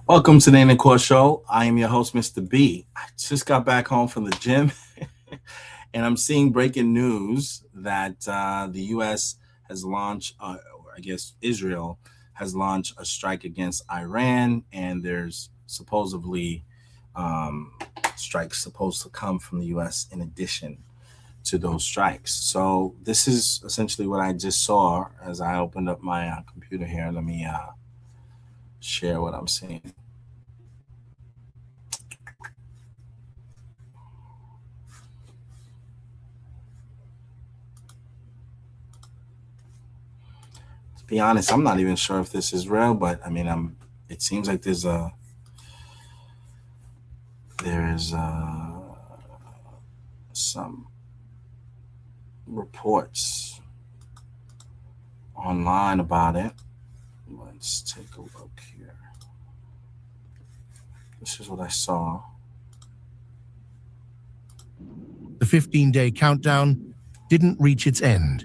Welcome to the In the Court Show. I am your host, Mr. B. I just got back home from the gym, and I'm seeing breaking news that the U.S. has launched, or I guess Israel has launched a strike against Iran, and there's supposedly strikes supposed to come from the U.S. in addition to those strikes. So this is essentially what I just saw as I opened up my computer here. Let me share what I'm seeing. To be honest, I'm not even sure if this is real, but I mean, it seems like there is some reports online about it. Let's take a look here. This is what I saw. The 15-day countdown didn't reach its end.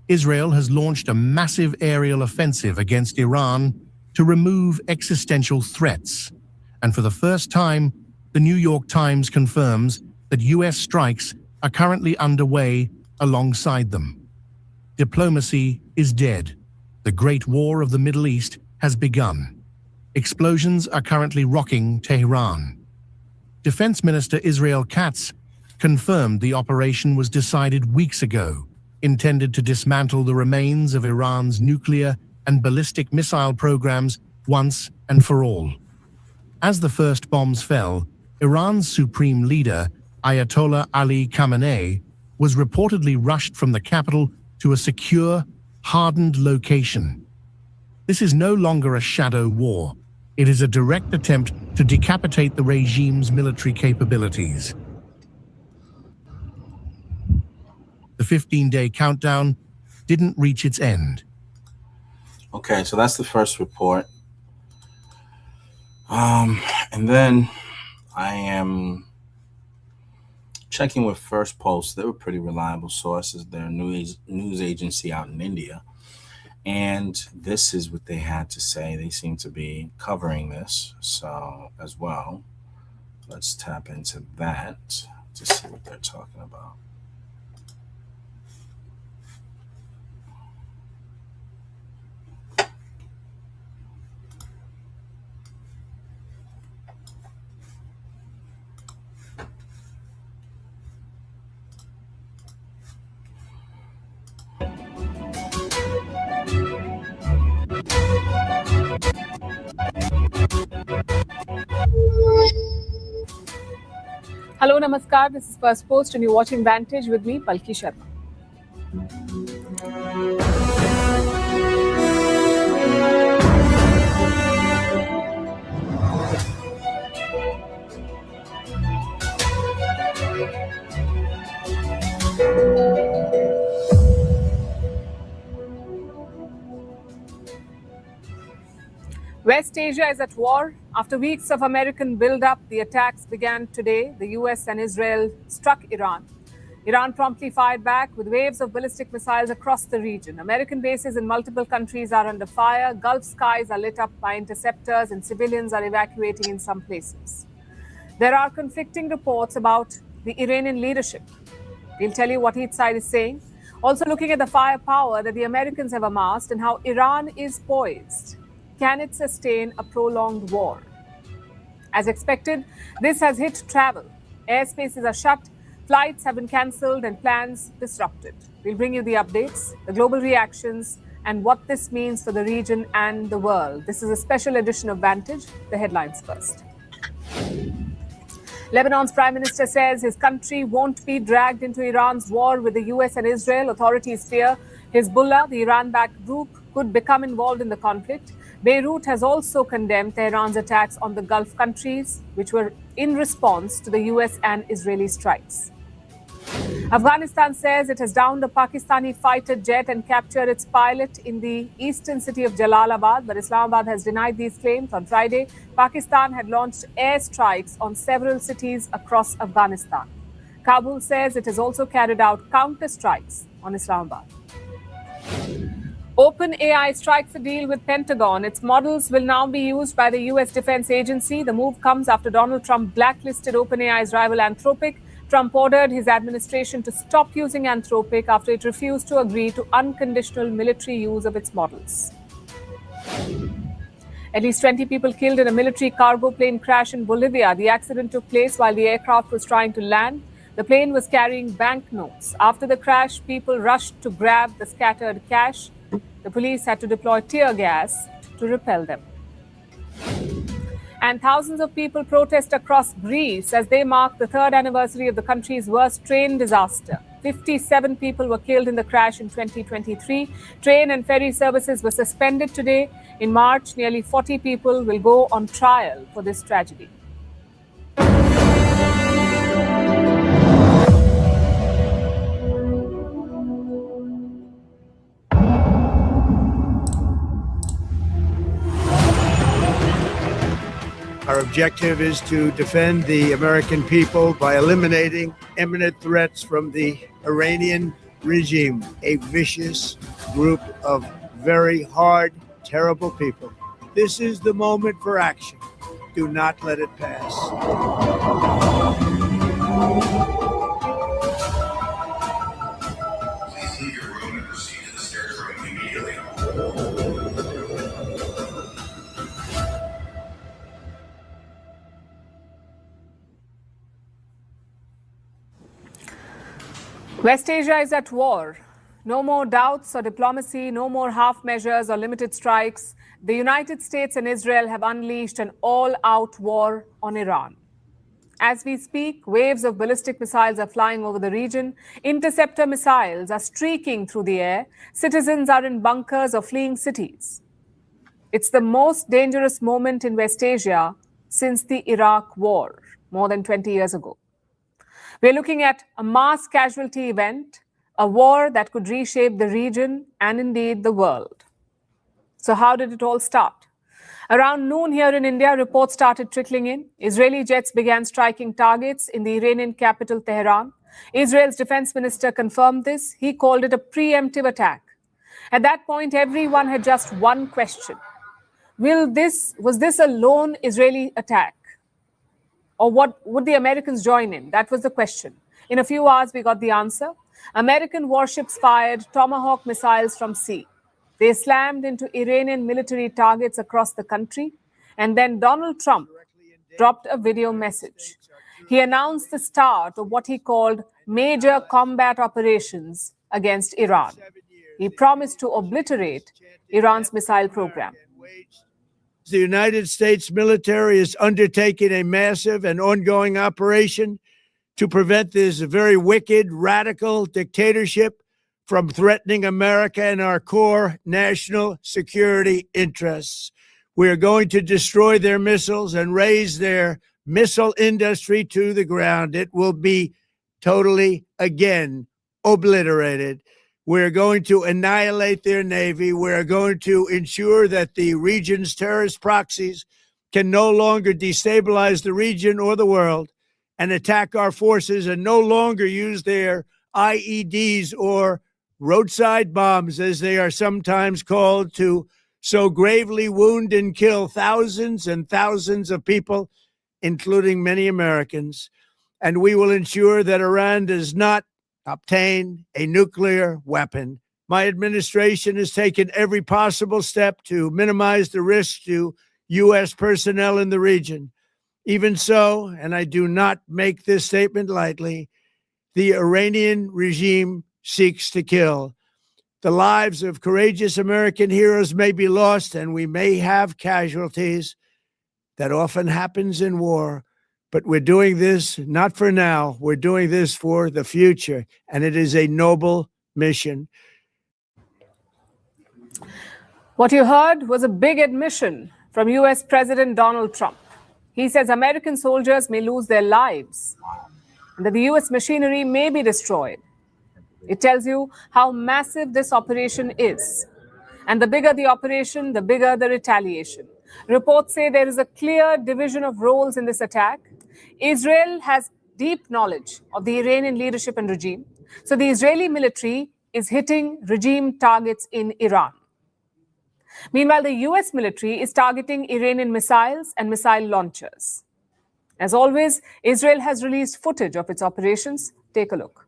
Israel has launched a massive aerial offensive against Iran to remove existential threats. And for the first time, the New York Times confirms that US strikes are currently underway alongside them. Diplomacy is dead. The Great War of the Middle East has begun. Explosions are currently rocking Tehran. Defense Minister Israel Katz confirmed the operation was decided weeks ago, intended to dismantle the remains of Iran's nuclear and ballistic missile programs once and for all. As the first bombs fell, Iran's supreme leader, Ayatollah Ali Khamenei, was reportedly rushed from the capital to a secure, hardened location. This is no longer a shadow war. It is a direct attempt to decapitate the regime's military capabilities. The 15-day countdown didn't reach its end. Okay, so that's the first report. And then I am checking with First Post. They were pretty reliable sources. They're a news agency out in India. And this is what they had to say. They seem to be covering this so as well. Let's tap into that to see what they're talking about. Hello, Namaskar. This is First Post, and you're watching Vantage with me, Palki Sharma. West Asia is at war. After weeks of American build-up, the attacks began today. The US and Israel struck Iran. Iran promptly fired back with waves of ballistic missiles across the region. American bases in multiple countries are under fire. Gulf skies are lit up by interceptors, and civilians are evacuating in some places. There are conflicting reports about the Iranian leadership. We'll tell you what each side is saying. Also looking at the firepower that the Americans have amassed and how Iran is poised. Can it sustain a prolonged war? As expected, this has hit travel. Airspaces are shut, flights have been cancelled, and plans disrupted. We'll bring you the updates, the global reactions, and what this means for the region and the world. This is a special edition of Vantage. The headlines first. Lebanon's prime minister says his country won't be dragged into Iran's war with the US and Israel. Authorities fear Hezbollah, the Iran-backed group, could become involved in the conflict. Beirut has also condemned Tehran's attacks on the Gulf countries, which were in response to the US and Israeli strikes. Afghanistan says it has downed a Pakistani fighter jet and captured its pilot in the eastern city of Jalalabad, but Islamabad has denied these claims. On Friday, Pakistan had launched airstrikes on several cities across Afghanistan. Kabul says it has also carried out counter strikes on Islamabad. OpenAI strikes a deal with Pentagon. Its models will now be used by the U.S. Defense Agency. The move comes after Donald Trump blacklisted OpenAI's rival Anthropic. Trump ordered his administration to stop using Anthropic after it refused to agree to unconditional military use of its models. At least 20 people killed in a military cargo plane crash in Bolivia. The accident took place while the aircraft was trying to land. The plane was carrying banknotes. After the crash, people rushed to grab the scattered cash. The police had to deploy tear gas to repel them. And thousands of people protest across Greece as they mark the third anniversary of the country's worst train disaster. 57 people were killed in the crash in 2023. Train and ferry services were suspended today. In March, nearly 40 people will go on trial for this tragedy. Our objective is to defend the American people by eliminating imminent threats from the Iranian regime, a vicious group of very hard, terrible people. This is the moment for action. Do not let it pass. Please leave your room and proceed to the stairs room immediately. West Asia is at war. No more doubts or diplomacy, no more half measures or limited strikes. The United States and Israel have unleashed an all-out war on Iran. As we speak, waves of ballistic missiles are flying over the region. Interceptor missiles are streaking through the air. Citizens are in bunkers or fleeing cities. It's the most dangerous moment in West Asia since the Iraq War, more than 20 years ago. We're looking at a mass casualty event, a war that could reshape the region and indeed the world. So how did it all start? Around noon here in India, reports started trickling in. Israeli jets began striking targets in the Iranian capital, Tehran. Israel's defense minister confirmed this. He called it a preemptive attack. At that point, everyone had just one question. Was this a lone Israeli attack? Or would the Americans join in? That was the question. In a few hours, we got the answer. American warships fired Tomahawk missiles from sea. They slammed into Iranian military targets across the country. And then Donald Trump dropped a video message. He announced the start of what he called major combat operations against Iran. He promised to obliterate Iran's missile program. The United States military is undertaking a massive and ongoing operation to prevent this very wicked, radical dictatorship from threatening America and our core national security interests. We are going to destroy their missiles and raise their missile industry to the ground. It will be totally, again, obliterated. We're going to annihilate their Navy. We're going to ensure that the region's terrorist proxies can no longer destabilize the region or the world and attack our forces and no longer use their IEDs or roadside bombs, as they are sometimes called, to so gravely wound and kill thousands and thousands of people, including many Americans. And we will ensure that Iran does not obtain a nuclear weapon. My administration has taken every possible step to minimize the risk to U.S. personnel in the region. Even so, and I do not make this statement lightly, the Iranian regime seeks to kill. The lives of courageous American heroes may be lost, and we may have casualties. That often happens in war. But we're doing this not for now. We're doing this for the future. And it is a noble mission. What you heard was a big admission from US President Donald Trump. He says American soldiers may lose their lives and that the US machinery may be destroyed. It tells you how massive this operation is. And the bigger the operation, the bigger the retaliation. Reports say there is a clear division of roles in this attack. Israel has deep knowledge of the Iranian leadership and regime. So the Israeli military is hitting regime targets in Iran. Meanwhile, the US military is targeting Iranian missiles and missile launchers. As always, Israel has released footage of its operations. Take a look.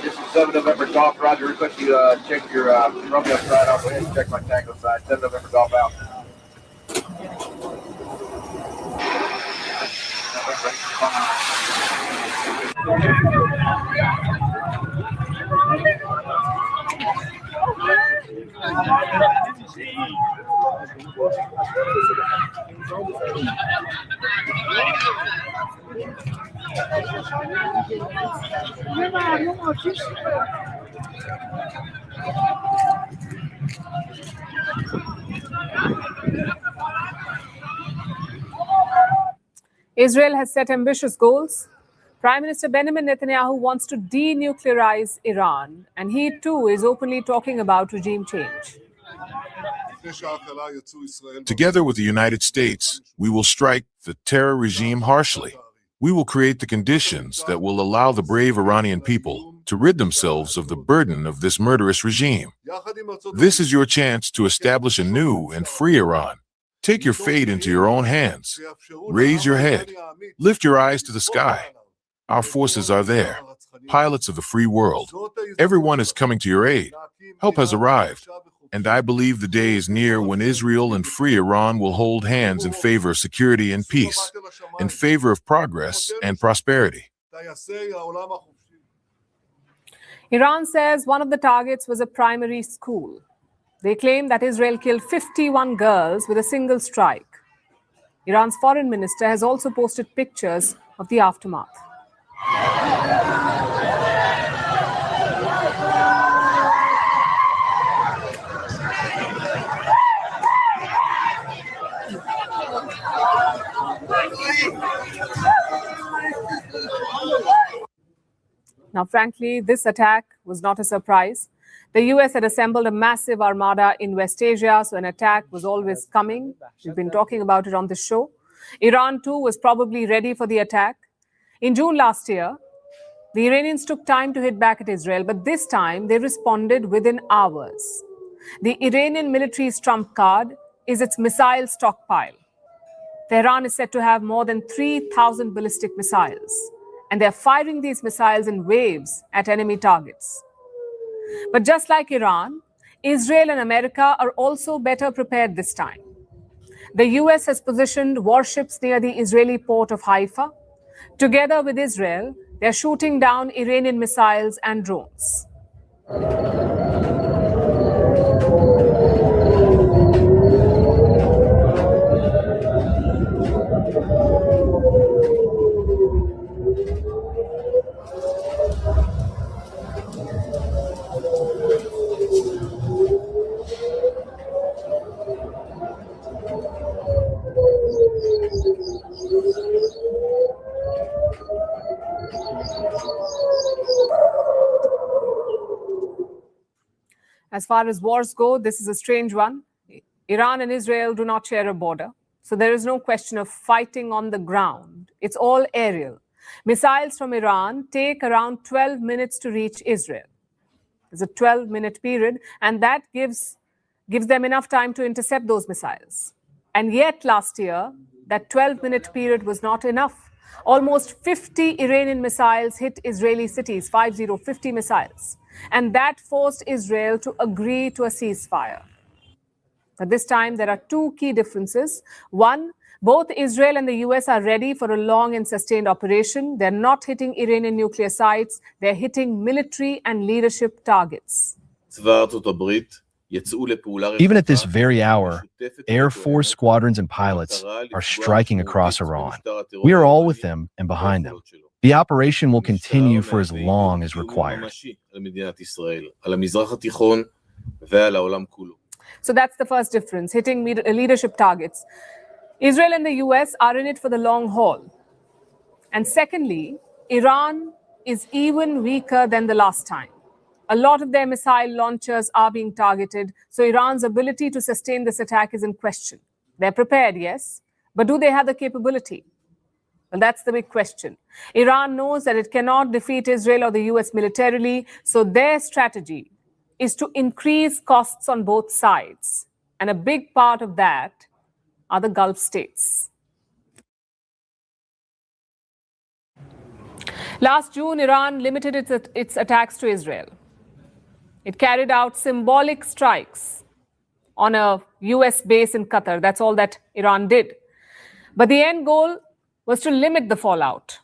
This is 7 November Golf, Roger. Request you check your Romeo side. I'll go ahead and check my Tango side. 7 November Golf out. Israel has set ambitious goals. Prime Minister Benjamin Netanyahu wants to denuclearize Iran, and he too is openly talking about regime change. Together with the United States, we will strike the terror regime harshly. We will create the conditions that will allow the brave Iranian people to rid themselves of the burden of this murderous regime. This is your chance to establish a new and free Iran. Take your fate into your own hands. Raise your head. Lift your eyes to the sky. Our forces are there, pilots of the free world. Everyone is coming to your aid. Help has arrived. And I believe the day is near when Israel and free Iran will hold hands in favor of security and peace, in favor of progress and prosperity. Iran says one of the targets was a primary school. They claim that Israel killed 51 girls with a single strike. Iran's foreign minister has also posted pictures of the aftermath. Now, frankly, this attack was not a surprise. The US had assembled a massive armada in West Asia, so an attack was always coming. We've been talking about it on the show. Iran, too, was probably ready for the attack. In June last year, the Iranians took time to hit back at Israel, but this time they responded within hours. The Iranian military's trump card is its missile stockpile. Tehran is said to have more than 3,000 ballistic missiles, and they're firing these missiles in waves at enemy targets. But just like Iran, Israel and America are also better prepared this time. The US has positioned warships near the Israeli port of Haifa. Together with Israel, they're shooting down Iranian missiles and drones. As far as wars go, this is a strange one. Iran and Israel do not share a border, so there is no question of fighting on the ground. It's all aerial. Missiles from Iran take around 12 minutes to reach Israel. There's a 12-minute period, and that gives them enough time to intercept those missiles. And yet last year, that 12-minute period was not enough. Almost 50 Iranian missiles hit Israeli cities, 50 missiles. And that forced Israel to agree to a ceasefire. But this time, there are two key differences. One, both Israel and the US are ready for a long and sustained operation. They're not hitting Iranian nuclear sites. They're hitting military and leadership targets. Even at this very hour, Air Force squadrons and pilots are striking across Iran. We are all with them and behind them. The operation will continue for as long as required. So that's the first difference, hitting leadership targets. Israel and the US are in it for the long haul. And secondly, Iran is even weaker than the last time. A lot of their missile launchers are being targeted, so Iran's ability to sustain this attack is in question. They're prepared, yes, but do they have the capability? Well, that's the big question. Iran knows that it cannot defeat Israel or the US militarily, so their strategy is to increase costs on both sides. And a big part of that are the Gulf states. Last June, Iran limited its attacks to Israel. It carried out symbolic strikes on a US base in Qatar. That's all that Iran did. But the end goal was to limit the fallout.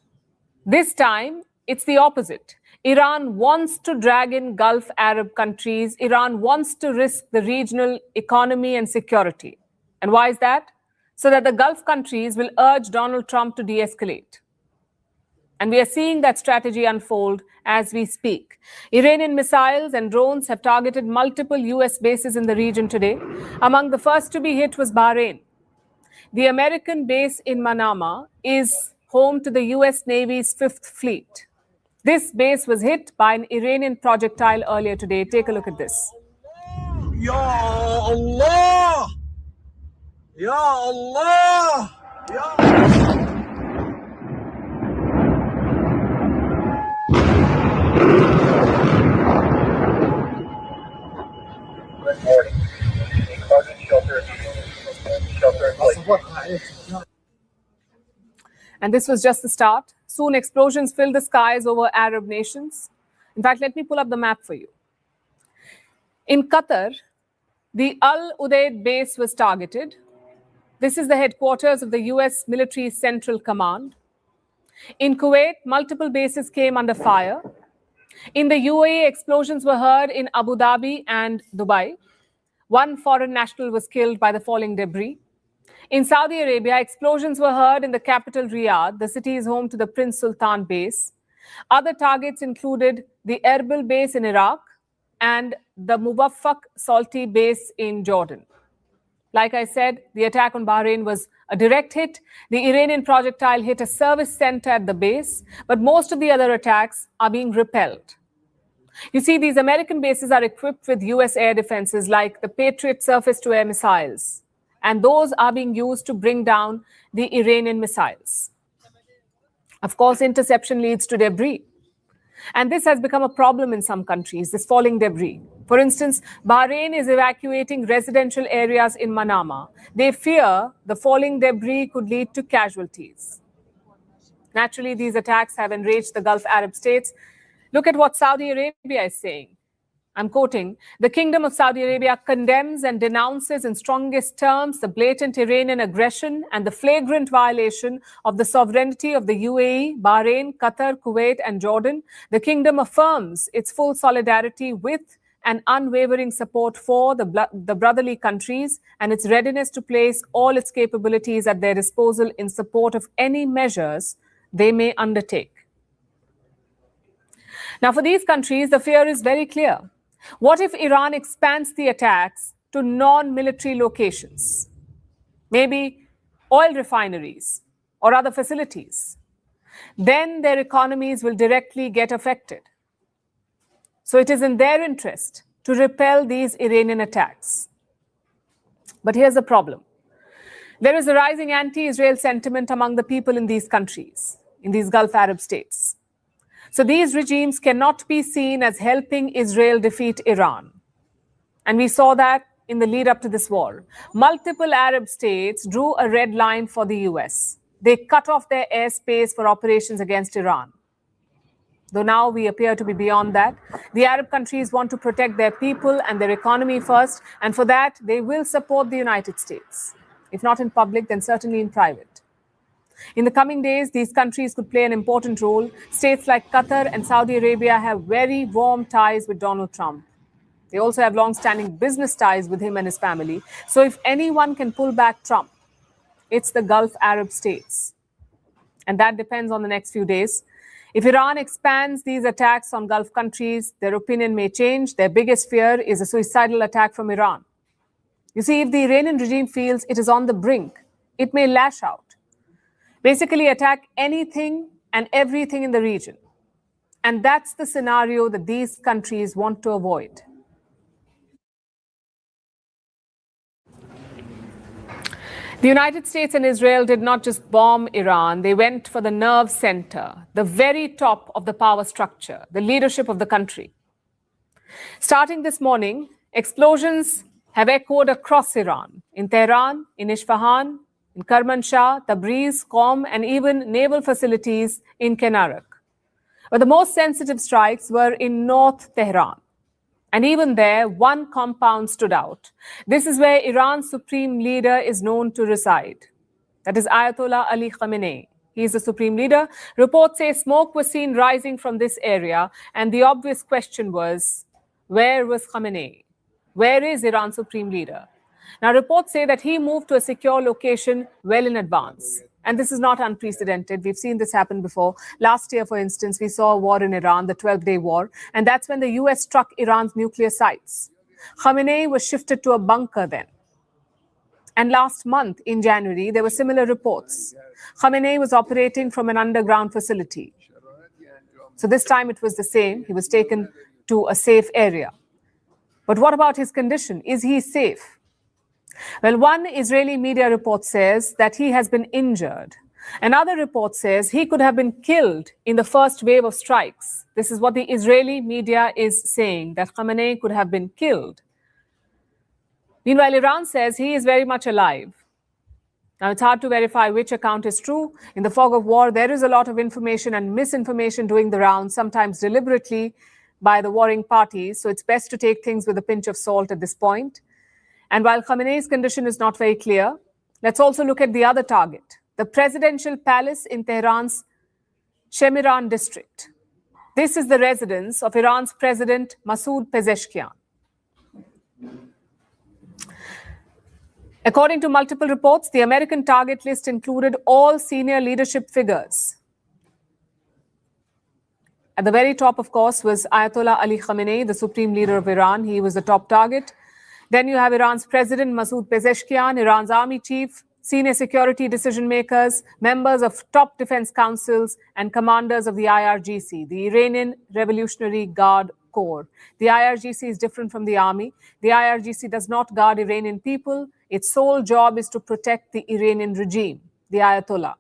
This time, it's the opposite. Iran wants to drag in Gulf Arab countries. Iran wants to risk the regional economy and security. And why is that? So that the Gulf countries will urge Donald Trump to de-escalate. And we are seeing that strategy unfold as we speak. Iranian missiles and drones have targeted multiple US bases in the region today. Among the first to be hit was Bahrain. The American base in Manama is home to the US Navy's 5th Fleet. This base was hit by an Iranian projectile earlier today. Take a look at this. Ya Allah! Ya Allah! Ya Good morning. Sergeant shelter in place. And this was just the start. Soon explosions filled the skies over Arab nations. In fact, let me pull up the map for you. In Qatar, the Al Udeid base was targeted. This is the headquarters of the US Military Central Command. In Kuwait, multiple bases came under fire. In the UAE, explosions were heard in Abu Dhabi and Dubai. One foreign national was killed by the falling debris. In Saudi Arabia, explosions were heard in the capital Riyadh. The city is home to the Prince Sultan base. Other targets included the Erbil base in Iraq and the Muwaffaq Salti base in Jordan. Like I said, the attack on Bahrain was a direct hit. The Iranian projectile hit a service center at the base, but most of the other attacks are being repelled. You see, these American bases are equipped with US air defenses like the Patriot surface-to-air missiles, and those are being used to bring down the Iranian missiles. Of course, interception leads to debris. And this has become a problem in some countries, this falling debris. For instance, Bahrain is evacuating residential areas in Manama. They fear the falling debris could lead to casualties. Naturally, these attacks have enraged the Gulf Arab states. Look at what Saudi Arabia is saying. I'm quoting, "The Kingdom of Saudi Arabia condemns and denounces in strongest terms the blatant Iranian aggression and the flagrant violation of the sovereignty of the UAE, Bahrain, Qatar, Kuwait, and Jordan. The Kingdom affirms its full solidarity with and unwavering support for the brotherly countries and its readiness to place all its capabilities at their disposal in support of any measures they may undertake." Now, for these countries, the fear is very clear. What if Iran expands the attacks to non-military locations? Maybe oil refineries or other facilities. Then their economies will directly get affected. So it is in their interest to repel these Iranian attacks. But here's the problem. There is a rising anti-Israel sentiment among the people in these countries, in these Gulf Arab states. So these regimes cannot be seen as helping Israel defeat Iran. And we saw that in the lead up to this war. Multiple Arab states drew a red line for the US. They cut off their airspace for operations against Iran. Though now we appear to be beyond that. The Arab countries want to protect their people and their economy first, and for that, they will support the United States. If not in public, then certainly in private. In the coming days, these countries could play an important role. States like Qatar and Saudi Arabia have very warm ties with Donald Trump. They also have long-standing business ties with him and his family. So if anyone can pull back Trump, it's the Gulf Arab states. And that depends on the next few days. If Iran expands these attacks on Gulf countries, their opinion may change. Their biggest fear is a suicidal attack from Iran. You see, if the Iranian regime feels it is on the brink, it may lash out. Basically attack anything and everything in the region. And that's the scenario that these countries want to avoid. The United States and Israel did not just bomb Iran, they went for the nerve center, the very top of the power structure, the leadership of the country. Starting this morning, explosions have echoed across Iran, in Tehran, in Isfahan, in Kermanshah, Tabriz, Qom, and even naval facilities in Kenaruk. But the most sensitive strikes were in North Tehran. And even there, one compound stood out. This is where Iran's supreme leader is known to reside. That is Ayatollah Ali Khamenei. He is the supreme leader. Reports say smoke was seen rising from this area. And the obvious question was, where was Khamenei? Where is Iran's supreme leader? Now, reports say that he moved to a secure location well in advance. And this is not unprecedented. We've seen this happen before. Last year, for instance, we saw a war in Iran, the 12-day war. And that's when the US struck Iran's nuclear sites. Khamenei was shifted to a bunker then. And last month, in January, there were similar reports. Khamenei was operating from an underground facility. So this time it was the same. He was taken to a safe area. But what about his condition? Is he safe? Well, one Israeli media report says that he has been injured. Another report says he could have been killed in the first wave of strikes. This is what the Israeli media is saying, that Khamenei could have been killed. Meanwhile, Iran says he is very much alive. Now, it's hard to verify which account is true. In the fog of war, there is a lot of information and misinformation doing the rounds, sometimes deliberately by the warring parties. So it's best to take things with a pinch of salt at this point. And while Khamenei's condition is not very clear, let's also look at the other target, the presidential palace in Tehran's Shemiran district. This is the residence of Iran's president, Masoud Pezeshkian. According to multiple reports, the American target list included all senior leadership figures. At the very top, of course, was Ayatollah Ali Khamenei, the supreme leader of Iran. He was the top target. Then you have Iran's president, Masoud Pezeshkian, Iran's army chief, senior security decision makers, members of top defense councils, and commanders of the IRGC, the Iranian Revolutionary Guard Corps. The IRGC is different from the army. The IRGC does not guard Iranian people. Its sole job is to protect the Iranian regime, the Ayatollah.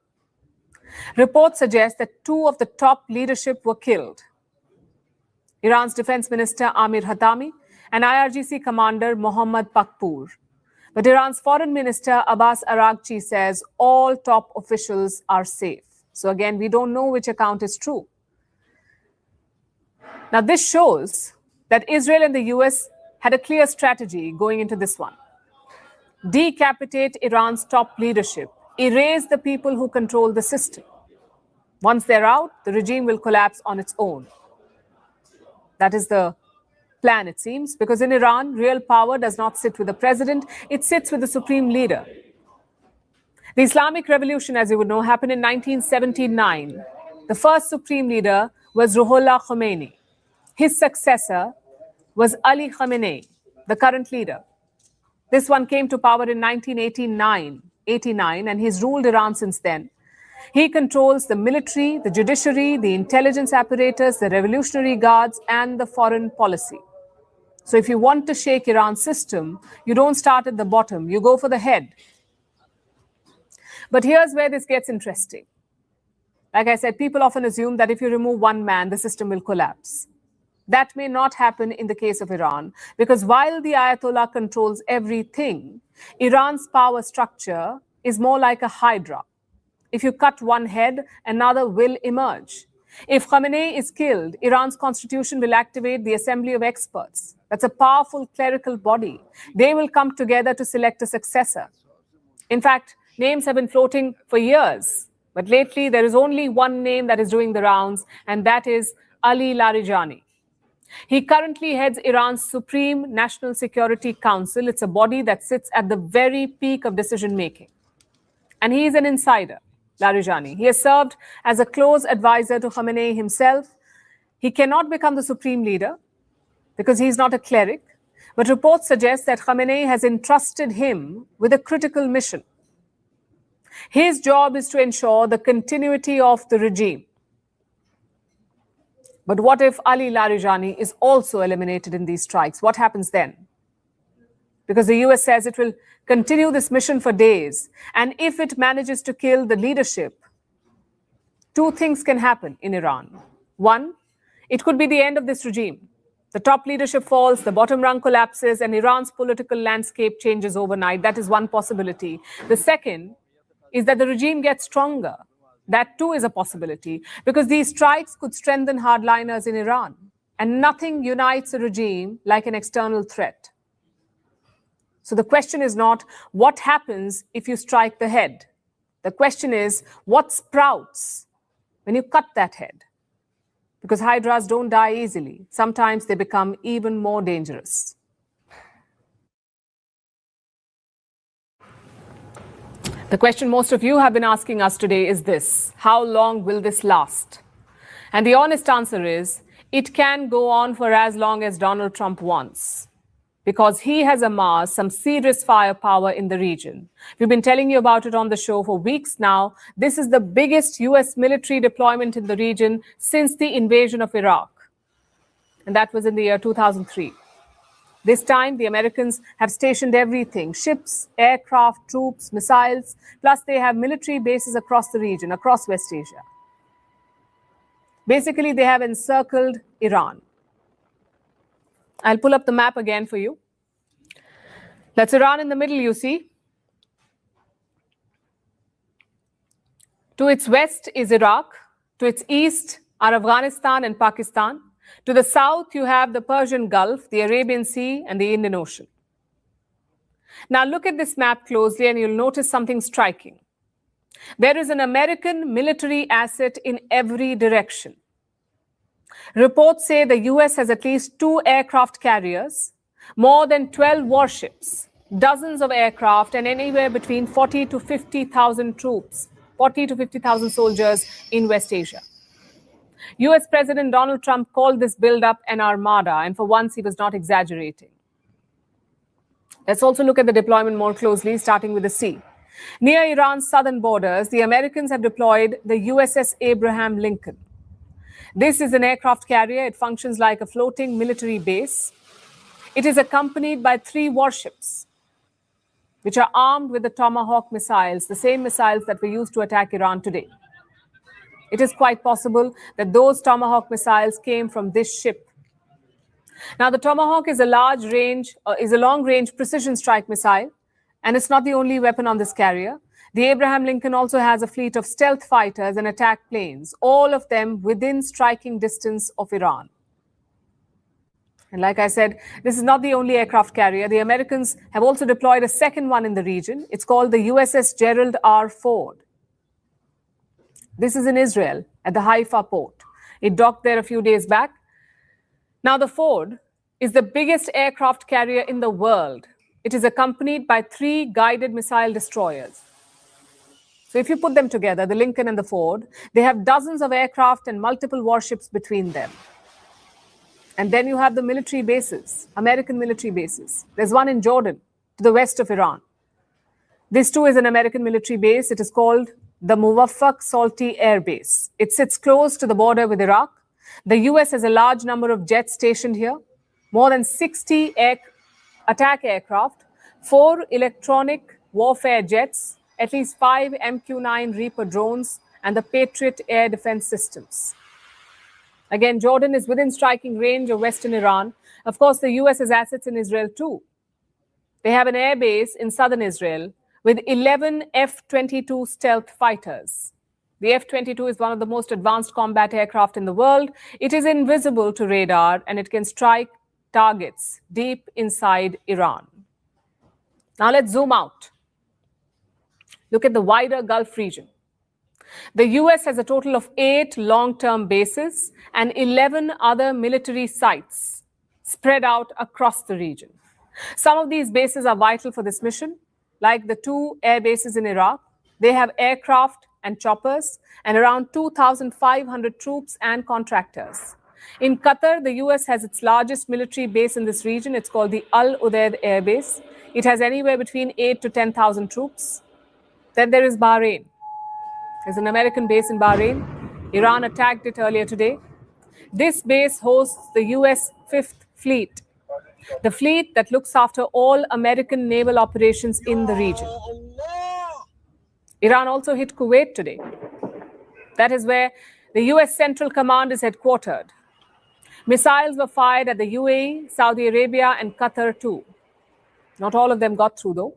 Reports suggest that two of the top leadership were killed. Iran's defense minister, Amir Hatami, and IRGC commander Mohammad Pakpour. But Iran's foreign minister Abbas Araghchi says all top officials are safe. So again, we don't know which account is true. Now this shows that Israel and the US had a clear strategy going into this one. Decapitate Iran's top leadership. Erase the people who control the system. Once they're out, the regime will collapse on its own. That is the plan, it seems, because in Iran, real power does not sit with the president, it sits with the supreme leader. The Islamic Revolution, as you would know, happened in 1979. The first supreme leader was Ruhollah Khomeini. His successor was Ali Khamenei, the current leader. This one came to power in 1989, and he's ruled Iran since then. He controls the military, the judiciary, the intelligence apparatus, the revolutionary guards, and the foreign policy. So if you want to shake Iran's system, you don't start at the bottom, you go for the head. But here's where this gets interesting. Like I said, people often assume that if you remove one man, the system will collapse. That may not happen in the case of Iran, because while the Ayatollah controls everything, Iran's power structure is more like a hydra. If you cut one head, another will emerge. If Khamenei is killed, Iran's constitution will activate the Assembly of Experts. That's a powerful clerical body. They will come together to select a successor. In fact, names have been floating for years. But lately, there is only one name that is doing the rounds, and that is Ali Larijani. He currently heads Iran's Supreme National Security Council. It's a body that sits at the very peak of decision-making. And he is an insider, Larijani. He has served as a close advisor to Khamenei himself. He cannot become the supreme leader because he's not a cleric. But reports suggest that Khamenei has entrusted him with a critical mission. His job is to ensure the continuity of the regime. But what if Ali Larijani is also eliminated in these strikes? What happens then? Because the US says it will continue this mission for days. And if it manages to kill the leadership, two things can happen in Iran. One, it could be the end of this regime. The top leadership falls, the bottom rung collapses, and Iran's political landscape changes overnight. That is one possibility. The second is that the regime gets stronger. That too is a possibility, because these strikes could strengthen hardliners in Iran. And nothing unites a regime like an external threat. So the question is not what happens if you strike the head. The question is what sprouts when you cut that head. Because hydras don't die easily. Sometimes they become even more dangerous. The question most of you have been asking us today is this: how long will this last? And the honest answer is, it can go on for as long as Donald Trump wants, because he has amassed some serious firepower in the region. We've been telling you about it on the show for weeks now. This is the biggest US military deployment in the region since the invasion of Iraq. And that was in the year 2003. This time, the Americans have stationed everything: ships, aircraft, troops, missiles, plus they have military bases across the region, across West Asia. Basically, they have encircled Iran. I'll pull up the map again for you. That's Iran in the middle, you see. To its west is Iraq. To its east are Afghanistan and Pakistan. To the south, you have the Persian Gulf, the Arabian Sea, and the Indian Ocean. Now look at this map closely and you'll notice something striking. There is an American military asset in every direction. Reports say the US has at least 2 aircraft carriers, more than 12 warships, dozens of aircraft, and anywhere between 40 to 50,000 troops, 40 to 50,000 soldiers in West Asia. US President Donald Trump called this buildup an armada, and for once he was not exaggerating. Let's also look at the deployment more closely, starting with the sea. Near Iran's southern borders, the Americans have deployed the USS Abraham Lincoln. This is an aircraft carrier. It functions like a floating military base. It is accompanied by 3 warships, which are armed with the Tomahawk missiles, the same missiles that were used to attack Iran today. It is quite possible that those Tomahawk missiles came from this ship. Now, the Tomahawk is a long-range precision strike missile, and it's not the only weapon on this carrier. The Abraham Lincoln also has a fleet of stealth fighters and attack planes, all of them within striking distance of Iran. And like I said, this is not the only aircraft carrier. The Americans have also deployed a second one in the region. It's called the USS Gerald R. Ford. This is in Israel at the Haifa port. It docked there a few days back. Now, the Ford is the biggest aircraft carrier in the world. It is accompanied by 3 guided missile destroyers. So if you put them together, the Lincoln and the Ford, they have dozens of aircraft and multiple warships between them. And then you have the military bases, American military bases. There's one in Jordan, to the west of Iran. This too is an American military base. It is called the Muwaffaq Salti Air Base. It sits close to the border with Iraq. The US has a large number of jets stationed here, more than 60 attack aircraft, 4 electronic warfare jets, at least 5 MQ-9 Reaper drones, and the Patriot air defense systems. Again, Jordan is within striking range of western Iran. Of course, the US has assets in Israel too. They have an air base in southern Israel with 11 F-22 stealth fighters. The F-22 is one of the most advanced combat aircraft in the world. It is invisible to radar and it can strike targets deep inside Iran. Now let's zoom out. Look at the wider Gulf region. The US has a total of 8 long-term bases and 11 other military sites spread out across the region. Some of these bases are vital for this mission, like the 2 air bases in Iraq. They have aircraft and choppers and around 2,500 troops and contractors. In Qatar, the US has its largest military base in this region. It's called the Al Udeid Air Base. It has anywhere between 8 to 10,000 troops. Then there is Bahrain. There's an American base in Bahrain. Iran attacked it earlier today. This base hosts the U.S. Fifth Fleet, the fleet that looks after all American naval operations in the region. Iran also hit Kuwait today. That is where the U.S. Central Command is headquartered. Missiles were fired at the UAE, Saudi Arabia, and Qatar too. Not all of them got through, though.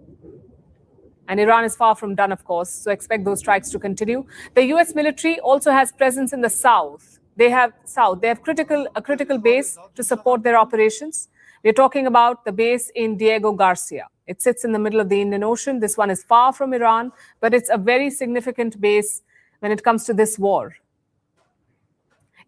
And Iran is far from done, of course, so expect those strikes to continue. The U.S. military also has presence in the south. They have a critical base to support their operations. We're talking about the base in Diego Garcia. It sits in the middle of the Indian Ocean. This one is far from Iran, but it's a very significant base when it comes to this war.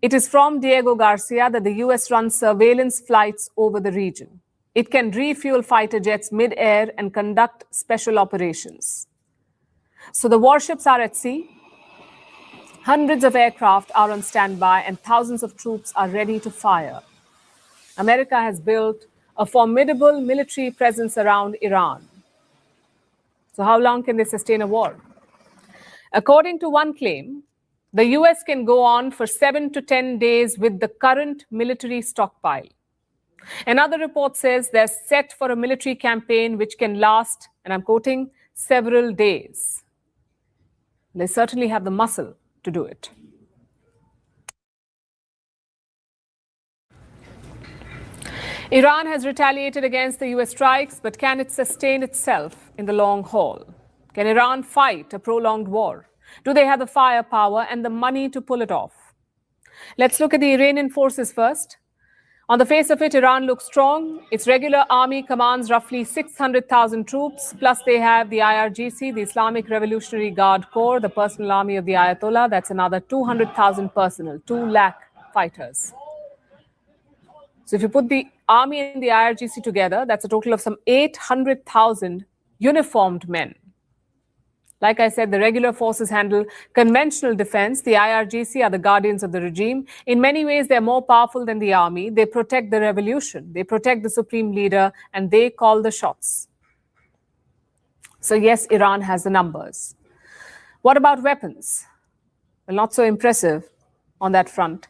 It is from Diego Garcia that the U.S. runs surveillance flights over the region. It can refuel fighter jets mid-air and conduct special operations. So the warships are at sea. Hundreds of aircraft are on standby and thousands of troops are ready to fire. America has built a formidable military presence around Iran. So how long can they sustain a war? According to one claim, the US can go on for 7 to 10 days with the current military stockpile. Another report says they're set for a military campaign which can last, and I'm quoting, several days. They certainly have the muscle to do it. Iran has retaliated against the US strikes, but can it sustain itself in the long haul? Can Iran fight a prolonged war? Do they have the firepower and the money to pull it off? Let's look at the Iranian forces first. On the face of it, Iran looks strong. Its regular army commands roughly 600,000 troops, plus they have the IRGC, the Islamic Revolutionary Guard Corps, the personal army of the Ayatollah. That's another 200,000 personnel, 2 lakh fighters. So if you put the army and the IRGC together, that's a total of some 800,000 uniformed men. Like I said, the regular forces handle conventional defense. The IRGC are the guardians of the regime. In many ways, they're more powerful than the army. They protect the revolution. They protect the supreme leader, and they call the shots. So yes, Iran has the numbers. What about weapons? Well, not so impressive on that front.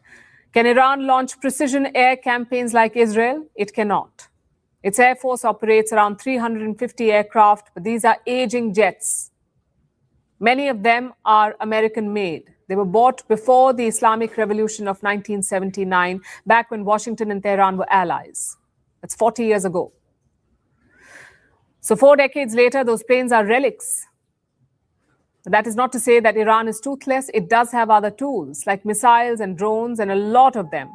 Can Iran launch precision air campaigns like Israel? It cannot. Its air force operates around 350 aircraft, but these are aging jets. Many of them are American-made. They were bought before the Islamic Revolution of 1979, back when Washington and Tehran were allies. That's 40 years ago. So 4 decades later, those planes are relics. But that is not to say that Iran is toothless. It does have other tools, like missiles and drones, and a lot of them.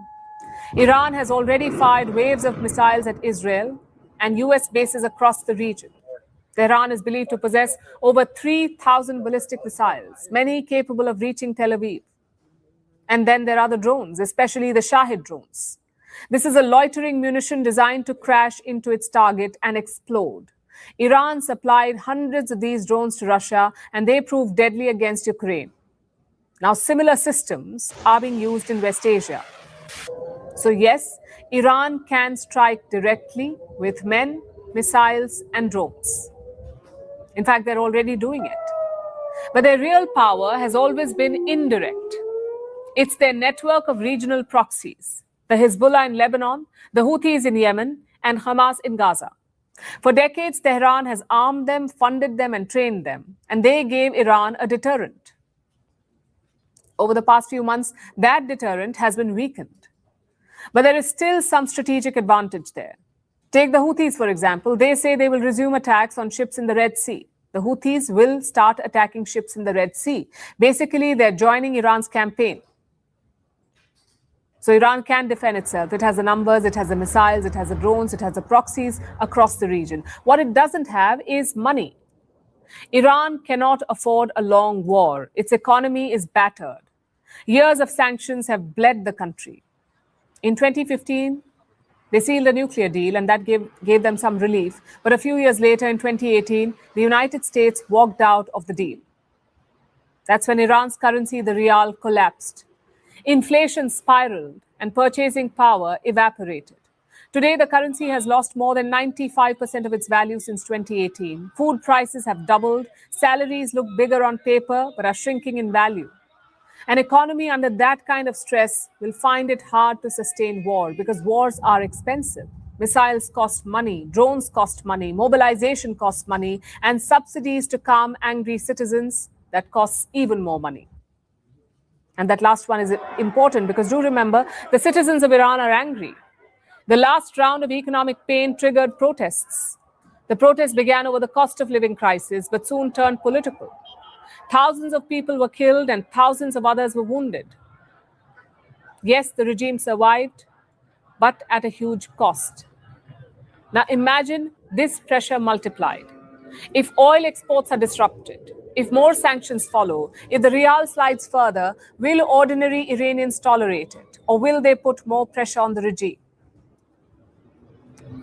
Iran has already fired waves of missiles at Israel and US bases across the region. Tehran is believed to possess over 3,000 ballistic missiles, many capable of reaching Tel Aviv. And then there are the drones, especially the Shahid drones. This is a loitering munition designed to crash into its target and explode. Iran supplied hundreds of these drones to Russia, and they proved deadly against Ukraine. Now, similar systems are being used in West Asia. So yes, Iran can strike directly with men, missiles, and drones. In fact, they're already doing it. But their real power has always been indirect. It's their network of regional proxies, the Hezbollah in Lebanon, the Houthis in Yemen, and Hamas in Gaza. For decades, Tehran has armed them, funded them, and trained them, and they gave Iran a deterrent. Over the past few months, that deterrent has been weakened. But there is still some strategic advantage there. Take the Houthis, for example. They say they will resume attacks on ships in the Red Sea. The Houthis will start attacking ships in the Red Sea. Basically, they're joining Iran's campaign. So Iran can defend itself. It has the numbers, it has the missiles, it has the drones, it has the proxies across the region. What it doesn't have is money. Iran cannot afford a long war. Its economy is battered. Years of sanctions have bled the country. In 2015, they sealed a nuclear deal, and that gave them some relief. But a few years later, in 2018, the United States walked out of the deal. That's when Iran's currency, the rial, collapsed. Inflation spiraled, and purchasing power evaporated. Today, the currency has lost more than 95% of its value since 2018. Food prices have doubled. Salaries look bigger on paper, but are shrinking in value. An economy under that kind of stress will find it hard to sustain war because wars are expensive. Missiles cost money, drones cost money, mobilization costs money, and subsidies to calm angry citizens, that costs even more money. And that last one is important because do remember, the citizens of Iran are angry. The last round of economic pain triggered protests. The protests began over the cost of living crisis, but soon turned political. Thousands of people were killed and thousands of others were wounded. Yes, the regime survived, but at a huge cost. Now imagine this pressure multiplied. If oil exports are disrupted, if more sanctions follow, if the rial slides further, will ordinary Iranians tolerate it, or will they put more pressure on the regime?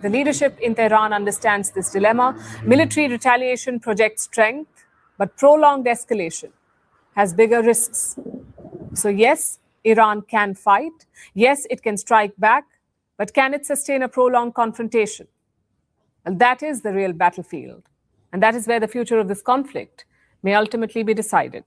The leadership in Tehran understands this dilemma. Military retaliation projects strength, but prolonged escalation has bigger risks. So yes, Iran can fight. Yes, it can strike back, but can it sustain a prolonged confrontation? And that is the real battlefield. And that is where the future of this conflict may ultimately be decided.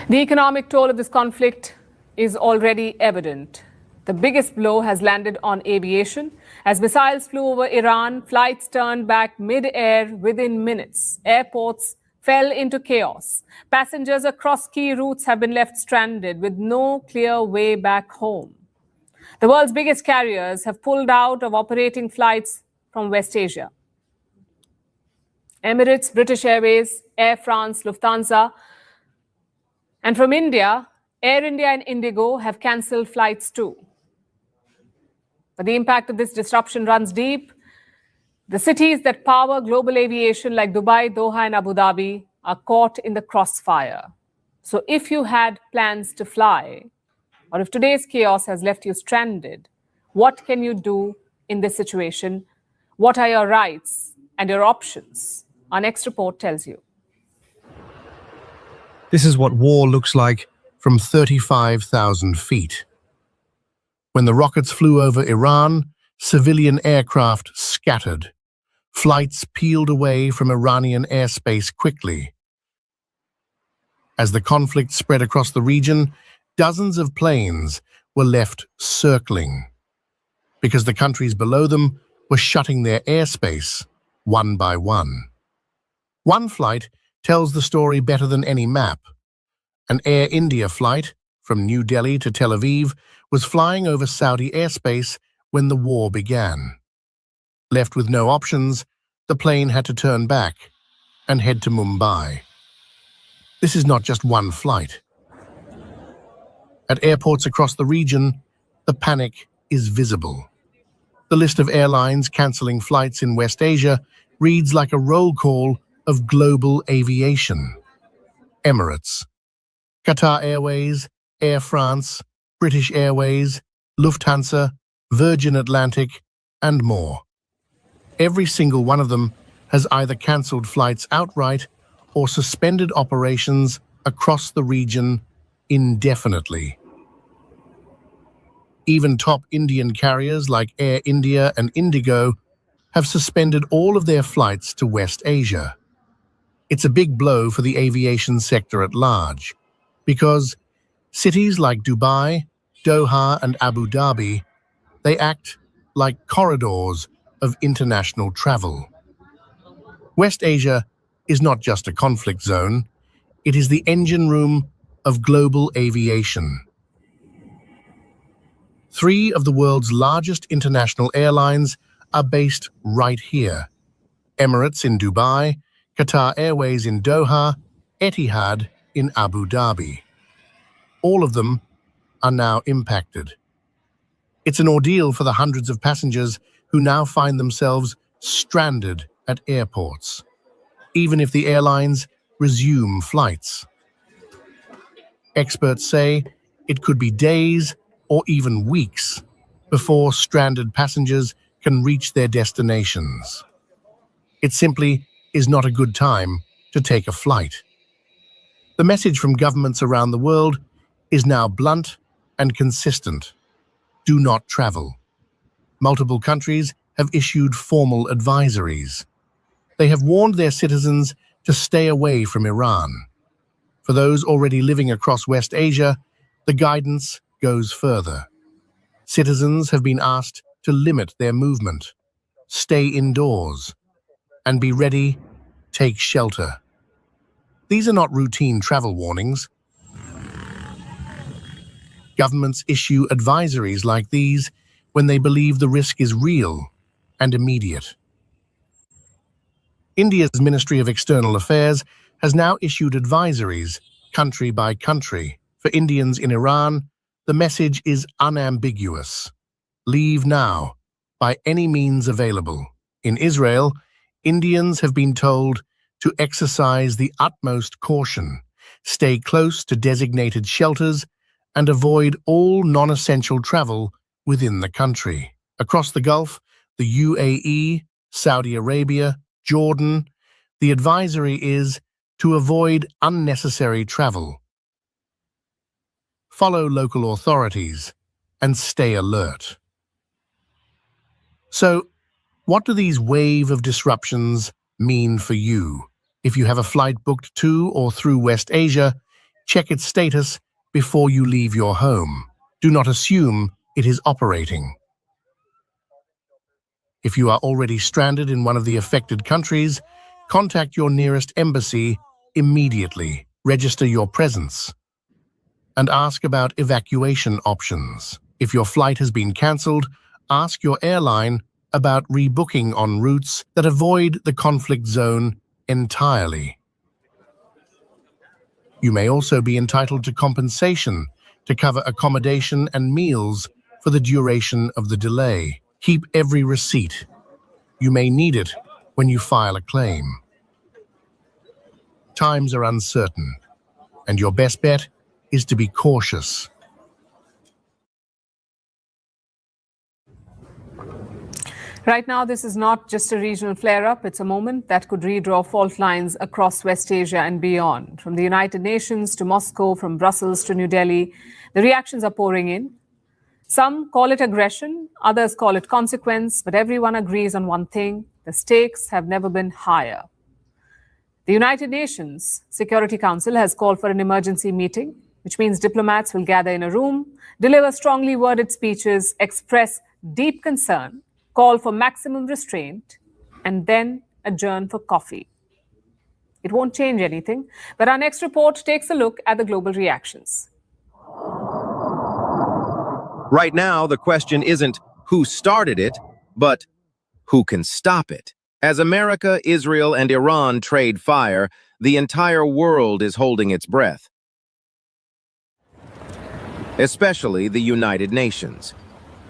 The economic toll of this conflict is already evident. The biggest blow has landed on aviation. As missiles flew over Iran, flights turned back mid-air within minutes. Airports fell into chaos. Passengers across key routes have been left stranded with no clear way back home. The world's biggest carriers have pulled out of operating flights from West Asia. Emirates, British Airways, Air France, Lufthansa, and from India, Air India and Indigo have cancelled flights too. But the impact of this disruption runs deep. The cities that power global aviation like Dubai, Doha, and Abu Dhabi are caught in the crossfire. So if you had plans to fly, or if today's chaos has left you stranded, what can you do in this situation? What are your rights and your options? Our next report tells you. This is what war looks like from 35,000 feet. When the rockets flew over Iran, civilian aircraft scattered. Flights peeled away from Iranian airspace quickly. As the conflict spread across the region, dozens of planes were left circling because the countries below them were shutting their airspace one by one. One flight tells the story better than any map. An Air India flight from New Delhi to Tel Aviv was flying over Saudi airspace when the war began. Left with no options, the plane had to turn back and head to Mumbai. This is not just one flight. At airports across the region, the panic is visible. The list of airlines cancelling flights in West Asia reads like a roll call of global aviation. Emirates, Qatar Airways, Air France, British Airways, Lufthansa, Virgin Atlantic, and more. Every single one of them has either cancelled flights outright or suspended operations across the region indefinitely. Even top Indian carriers like Air India and Indigo have suspended all of their flights to West Asia. It's a big blow for the aviation sector at large, because cities like Dubai, Doha, and Abu Dhabi, they act like corridors of international travel. West Asia is not just a conflict zone, it is the engine room of global aviation. 3 of the world's largest international airlines are based right here. Emirates in Dubai, Qatar Airways in Doha, Etihad in Abu Dhabi. All of them are now impacted. It's an ordeal for the hundreds of passengers who now find themselves stranded at airports, even if the airlines resume flights. Experts say it could be days or even weeks before stranded passengers can reach their destinations. It simply is not a good time to take a flight. The message from governments around the world is now blunt and consistent. Do not travel. Multiple countries have issued formal advisories. They have warned their citizens to stay away from Iran. For those already living across West Asia, the guidance goes further. Citizens have been asked to limit their movement, stay indoors, and be ready, take shelter. These are not routine travel warnings. Governments issue advisories like these when they believe the risk is real and immediate. India's Ministry of External Affairs has now issued advisories, country by country. For Indians in Iran, the message is unambiguous. Leave now, by any means available. In Israel, Indians have been told to exercise the utmost caution, stay close to designated shelters, and avoid all non-essential travel within the country. Across the Gulf, the UAE, Saudi Arabia, Jordan, the advisory is to avoid unnecessary travel. Follow local authorities and stay alert. So, what do these wave of disruptions mean for you? If you have a flight booked to or through West Asia, check its status before you leave your home. Do not assume it is operating. If you are already stranded in one of the affected countries, contact your nearest embassy immediately. Register your presence and ask about evacuation options. If your flight has been cancelled, ask your airline about rebooking on routes that avoid the conflict zone entirely. You may also be entitled to compensation to cover accommodation and meals for the duration of the delay. Keep every receipt. You may need it when you file a claim. Times are uncertain, and your best bet is to be cautious. Right now, this is not just a regional flare-up. It's a moment that could redraw fault lines across West Asia and beyond. From the United Nations to Moscow, from Brussels to New Delhi, the reactions are pouring in. Some call it aggression, others call it consequence, but everyone agrees on one thing: the stakes have never been higher. The United Nations Security Council has called for an emergency meeting, which means diplomats will gather in a room, deliver strongly worded speeches, express deep concern, call for maximum restraint, and then adjourn for coffee. It won't change anything, but our next report takes a look at the global reactions. Right now, the question isn't who started it, but who can stop it. As America, Israel, and Iran trade fire, the entire world is holding its breath. Especially the United Nations.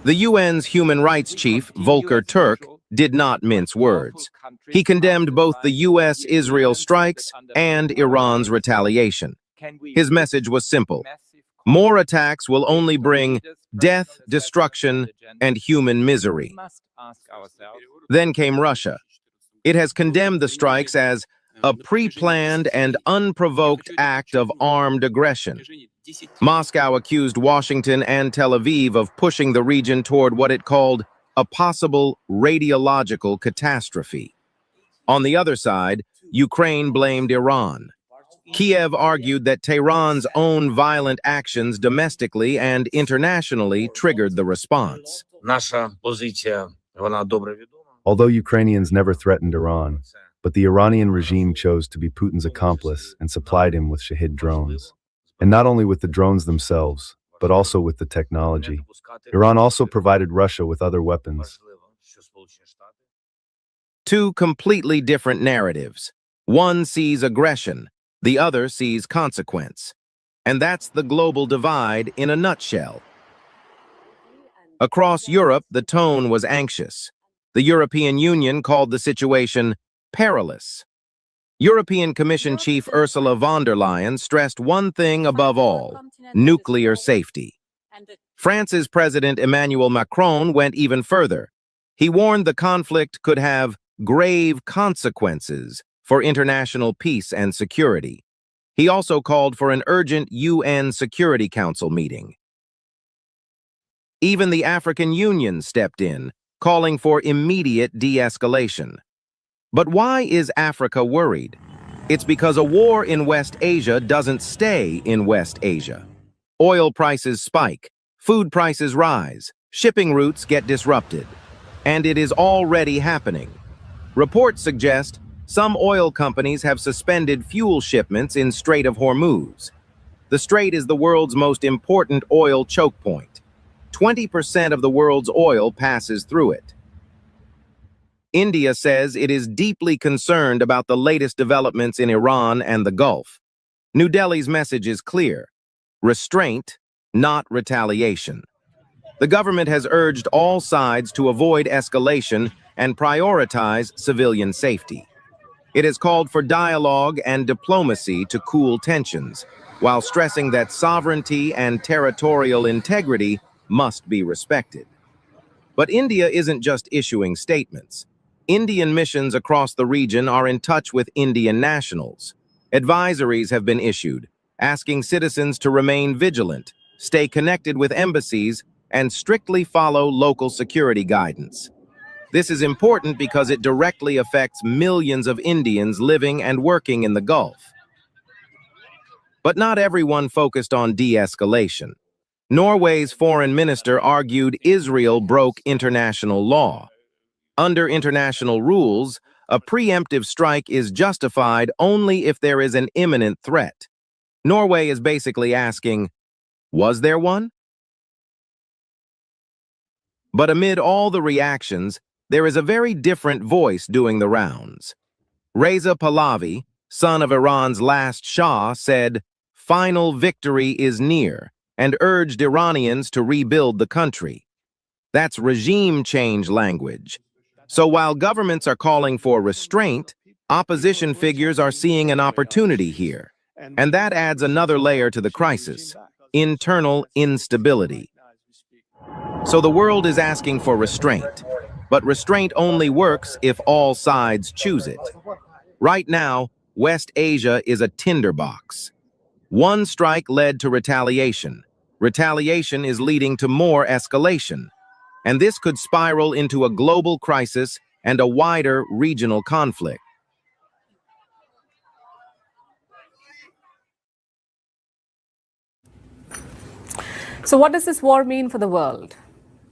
The UN's human rights chief, Volker Turk, did not mince words. He condemned both the US-Israel strikes and Iran's retaliation. His message was simple: more attacks will only bring death, destruction, and human misery. Then came Russia. It has condemned the strikes as a pre-planned and unprovoked act of armed aggression. Moscow accused Washington and Tel Aviv of pushing the region toward what it called a possible radiological catastrophe. On the other side, Ukraine blamed Iran. Kiev argued that Tehran's own violent actions domestically and internationally triggered the response. Although Ukrainians never threatened Iran, but the Iranian regime chose to be Putin's accomplice and supplied him with Shahid drones. And not only with the drones themselves, but also with the technology. Iran also provided Russia with other weapons. Two completely different narratives. One sees aggression, the other sees consequence. And that's the global divide in a nutshell. Across Europe, the tone was anxious. The European Union called the situation perilous. European Commission Chief Ursula von der Leyen stressed one thing above all: nuclear safety. France's President Emmanuel Macron went even further. He warned the conflict could have grave consequences for international peace and security. He also called for an urgent UN Security Council meeting. Even the African Union stepped in, calling for immediate de-escalation. But why is Africa worried? It's because a war in West Asia doesn't stay in West Asia. Oil prices spike, food prices rise, shipping routes get disrupted. And it is already happening. Reports suggest some oil companies have suspended fuel shipments in Strait of Hormuz. The strait is the world's most important oil choke point. 20% of the world's oil passes through it. India says it is deeply concerned about the latest developments in Iran and the Gulf. New Delhi's message is clear: restraint, not retaliation. The government has urged all sides to avoid escalation and prioritize civilian safety. It has called for dialogue and diplomacy to cool tensions, while stressing that sovereignty and territorial integrity must be respected. But India isn't just issuing statements. Indian missions across the region are in touch with Indian nationals. Advisories have been issued, asking citizens to remain vigilant, stay connected with embassies, and strictly follow local security guidance. This is important because it directly affects millions of Indians living and working in the Gulf. But not everyone focused on de-escalation. Norway's foreign minister argued Israel broke international law. Under international rules, a preemptive strike is justified only if there is an imminent threat. Norway is basically asking, was there one? But amid all the reactions, there is a very different voice doing the rounds. Reza Pahlavi, son of Iran's last Shah, said, "Final victory is near," and urged Iranians to rebuild the country. That's regime change language. So while governments are calling for restraint, opposition figures are seeing an opportunity here. And that adds another layer to the crisis: internal instability. So the world is asking for restraint, but restraint only works if all sides choose it. Right now, West Asia is a tinderbox. One strike led to retaliation. Retaliation is leading to more escalation. And this could spiral into a global crisis and a wider regional conflict. So what does this war mean for the world?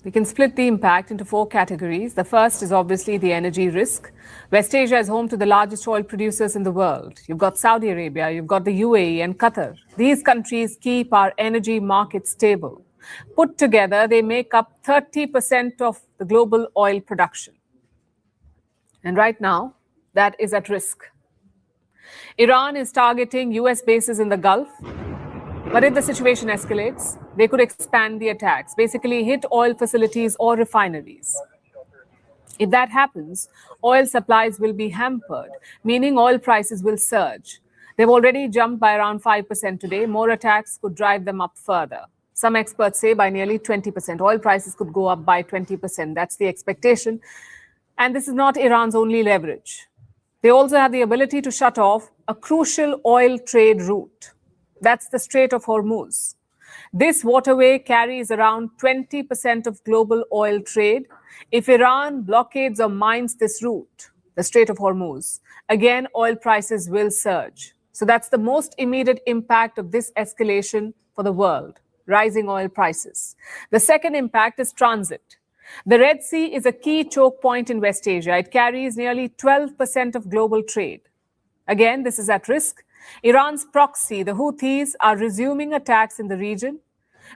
We can split the impact into 4 categories. The first is obviously the energy risk. West Asia is home to the largest oil producers in the world. You've got Saudi Arabia, you've got the UAE and Qatar. These countries keep our energy market stable. Put together, they make up 30% of the global oil production. And right now, that is at risk. Iran is targeting US bases in the Gulf. But if the situation escalates, they could expand the attacks, basically hit oil facilities or refineries. If that happens, oil supplies will be hampered, meaning oil prices will surge. They've already jumped by around 5% today. More attacks could drive them up further. Some experts say by nearly 20%. Oil prices could go up by 20%. That's the expectation. And this is not Iran's only leverage. They also have the ability to shut off a crucial oil trade route. That's the Strait of Hormuz. This waterway carries around 20% of global oil trade. If Iran blockades or mines this route, the Strait of Hormuz, again, oil prices will surge. So that's the most immediate impact of this escalation for the world, rising oil prices. The second impact is transit. The Red Sea is a key choke point in West Asia. It carries nearly 12% of global trade. Again, this is at risk. Iran's proxy, the Houthis, are resuming attacks in the region,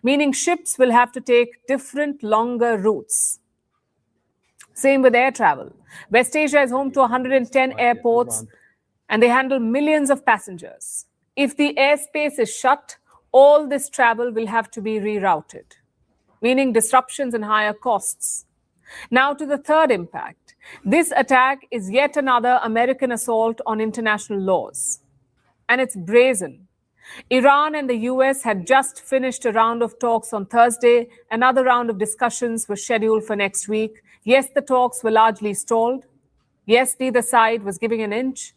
meaning ships will have to take different, longer routes. Same with air travel. West Asia is home to 110 airports, and they handle millions of passengers. If the airspace is shut, all this travel will have to be rerouted, meaning disruptions and higher costs. Now to the third impact. This attack is yet another American assault on international laws. And it's brazen. Iran and the US had just finished a round of talks on Thursday. Another round of discussions was scheduled for next week. Yes, the talks were largely stalled. Yes, neither side was giving an inch.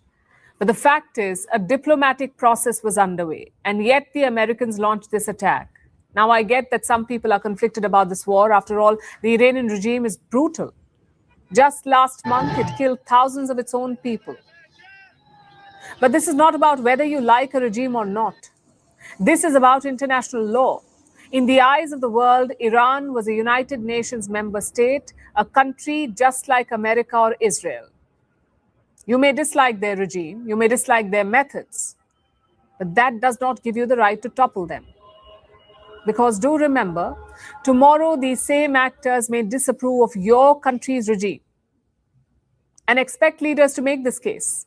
But the fact is, a diplomatic process was underway. And yet the Americans launched this attack. Now, I get that some people are conflicted about this war. After all, the Iranian regime is brutal. Just last month, it killed thousands of its own people. But this is not about whether you like a regime or not. This is about international law. In the eyes of the world, Iran was a United Nations member state, a country just like America or Israel. You may dislike their regime, you may dislike their methods, but that does not give you the right to topple them. Because do remember, tomorrow these same actors may disapprove of your country's regime and expect leaders to make this case.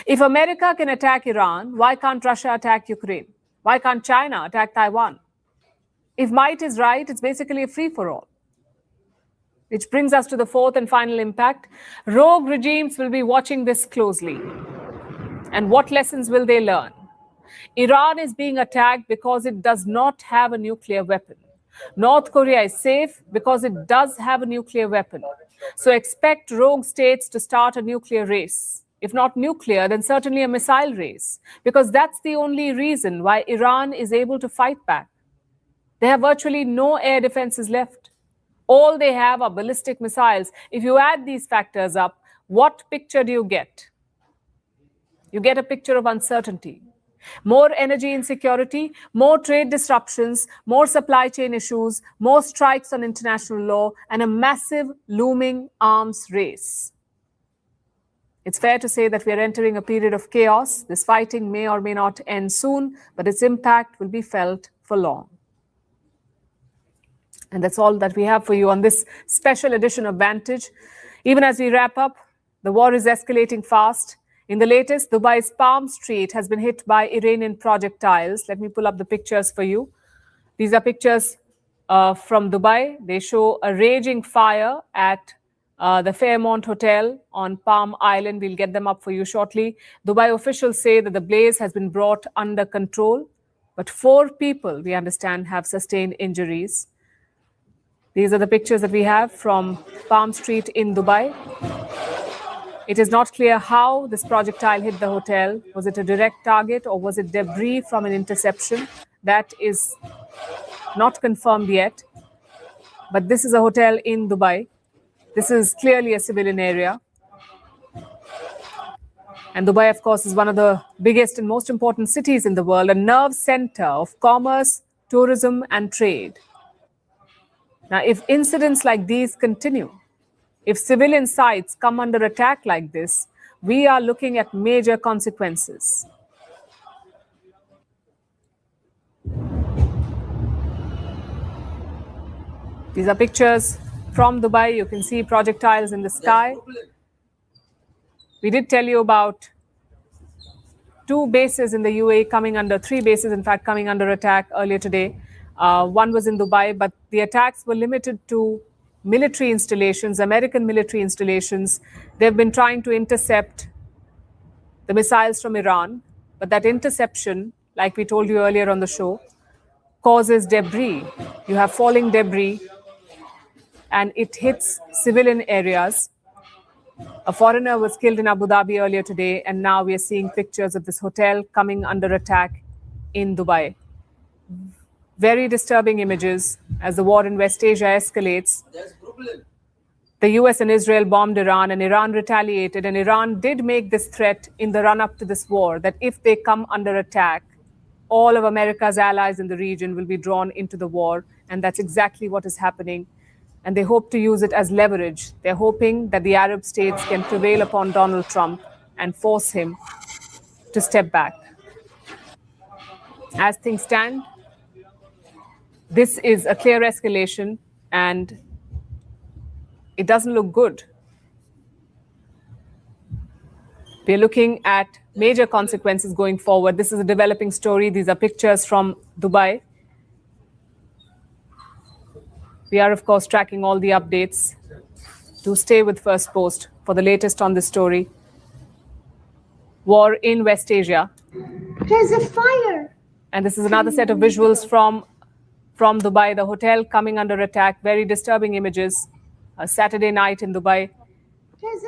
If America can attack Iran, why can't Russia attack Ukraine? Why can't China attack Taiwan? If might is right, it's basically a free-for-all. Which brings us to the fourth and final impact. Rogue regimes will be watching this closely. And what lessons will they learn? Iran is being attacked because it does not have a nuclear weapon. North Korea is safe because it does have a nuclear weapon. So expect rogue states to start a nuclear race. If not nuclear, then certainly a missile race. Because that's the only reason why Iran is able to fight back. They have virtually no air defenses left. All they have are ballistic missiles. If you add these factors up, what picture do you get? You get a picture of uncertainty. More energy insecurity, more trade disruptions, more supply chain issues, more strikes on international law, and a massive looming arms race. It's fair to say that we are entering a period of chaos. This fighting may or may not end soon, but its impact will be felt for long. And that's all that we have for you on this special edition of Vantage. Even as we wrap up, the war is escalating fast. In the latest, Dubai's Palm Street has been hit by Iranian projectiles. Let me pull up the pictures for you. These are pictures from Dubai. They show a raging fire at the Fairmont Hotel on Palm Island. We'll get them up for you shortly. Dubai officials say that the blaze has been brought under control, but 4 people, we understand, have sustained injuries. These are the pictures that we have from Palm Street in Dubai. It is not clear how this projectile hit the hotel. Was it a direct target or was it debris from an interception? That is not confirmed yet. But this is a hotel in Dubai. This is clearly a civilian area. And Dubai, of course, is one of the biggest and most important cities in the world, a nerve center of commerce, tourism, and trade. Now, if incidents like these continue, if civilian sites come under attack like this, we are looking at major consequences. These are pictures from Dubai. You can see projectiles in the sky. We did tell you about 2 bases in the UAE coming under, 3 bases, in fact, coming under attack earlier today. One was in Dubai, but the attacks were limited to military installations, American military installations. They've been trying to intercept the missiles from Iran, but that interception, like we told you earlier on the show, causes debris. You have falling debris, and it hits civilian areas. A foreigner was killed in Abu Dhabi earlier today, and now we are seeing pictures of this hotel coming under attack in Dubai. Very disturbing images as the war in West Asia escalates. The US and Israel bombed Iran, and Iran retaliated. And Iran did make this threat in the run-up to this war, that if they come under attack, all of America's allies in the region will be drawn into the war. And that's exactly what is happening. And they hope to use it as leverage. They're hoping that the Arab states can prevail upon Donald Trump and force him to step back. As things stand, this is a clear escalation, and it doesn't look good. We're looking at major consequences going forward. This is a developing story. These are pictures from Dubai. We are, of course, tracking all the updates. Do stay with First Post for the latest on this story. War in West Asia. There's a fire. And this is another set of visuals from Dubai, the hotel coming under attack. Very disturbing images. A Saturday night in Dubai.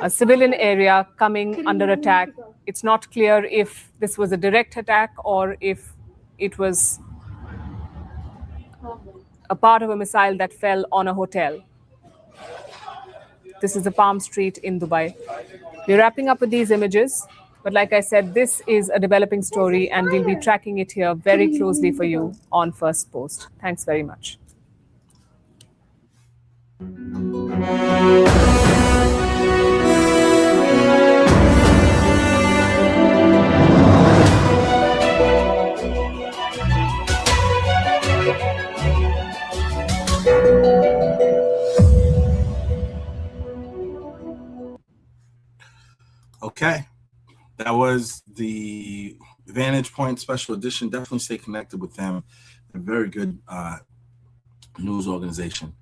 A civilian area coming under attack. It's not clear if this was a direct attack or if it was a part of a missile that fell on a hotel. This is the Palm Street in Dubai. We're wrapping up with these images. But like I said, this is a developing story, and we'll be tracking it here very closely for you on First Post. Thanks very much. Okay, that was the Vantage Point Special Edition. Definitely stay connected with them. They're a very good news organization.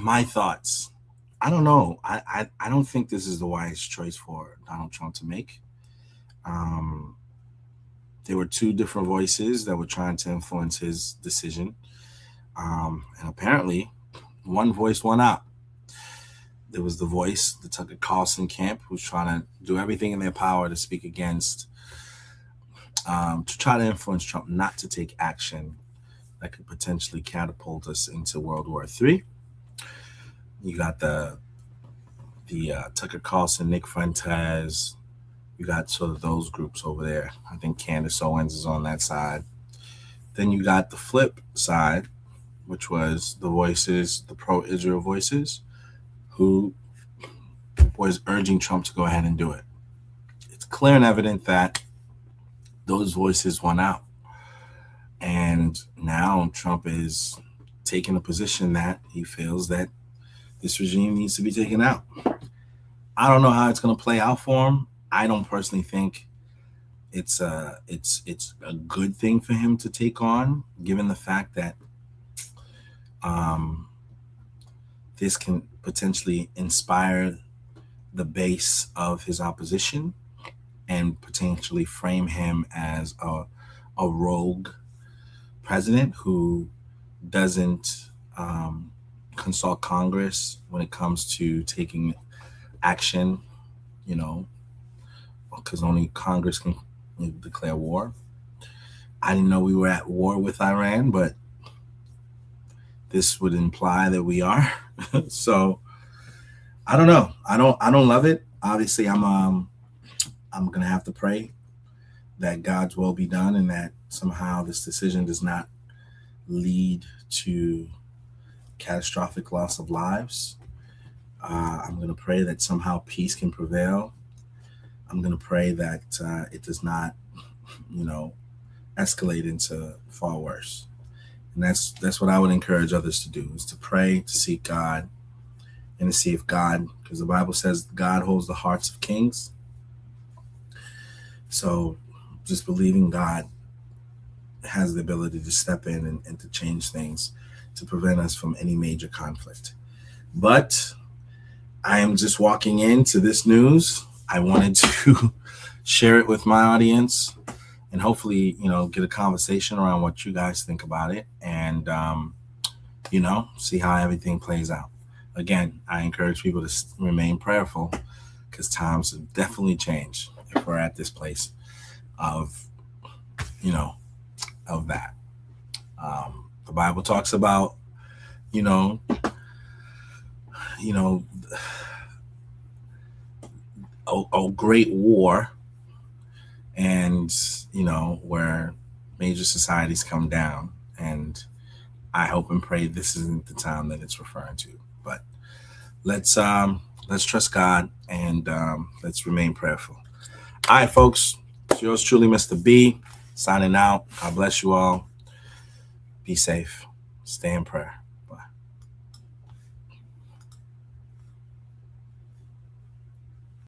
My thoughts. I don't know. I don't think this is the wise choice for Donald Trump to make. There were two different voices that were trying to influence his decision. And apparently, one voice won out. There was the voice, the Tucker Carlson camp, who's trying to do everything in their power to speak against, to try to influence Trump not to take action that could potentially catapult us into World War III. You got the Tucker Carlson, Nick Fuentes. You got sort of those groups over there. I think Candace Owens is on that side. Then you got the flip side, which was the voices, the pro-Israel voices, who was urging Trump to go ahead and do it. It's clear and evident that those voices won out. And now Trump is taking a position that he feels that this regime needs to be taken out. I don't know how it's going to play out for him. I don't personally think it's a good thing for him to take on, given the fact that this can potentially inspire the base of his opposition and potentially frame him as a rogue president who doesn't consult Congress when it comes to taking action, because only Congress can declare war. I didn't know we were at war with Iran, but this would imply that we are. So I don't know. I don't love it. Obviously, I'm gonna have to pray that God's will be done and that somehow this decision does not lead to catastrophic loss of lives. I'm gonna pray that somehow peace can prevail. I'm gonna pray that it does not, escalate into far worse. And that's what I would encourage others to do, is to pray, to seek God, and to see if God, because the Bible says God holds the hearts of kings. So just believing God has the ability to step in and to change things to prevent us from any major conflict. But I am just walking into this news. I wanted to share it with my audience and hopefully, get a conversation around what you guys think about it and, see how everything plays out. Again, I encourage people to remain prayerful because times have definitely changed if we're at this place of that. The Bible talks about, a great war and, where major societies come down. And I hope and pray this isn't the time that it's referring to. But let's trust God and let's remain prayerful. All right, folks. It's yours truly, Mr. B, signing out. God bless you all. Be safe. Stay in prayer.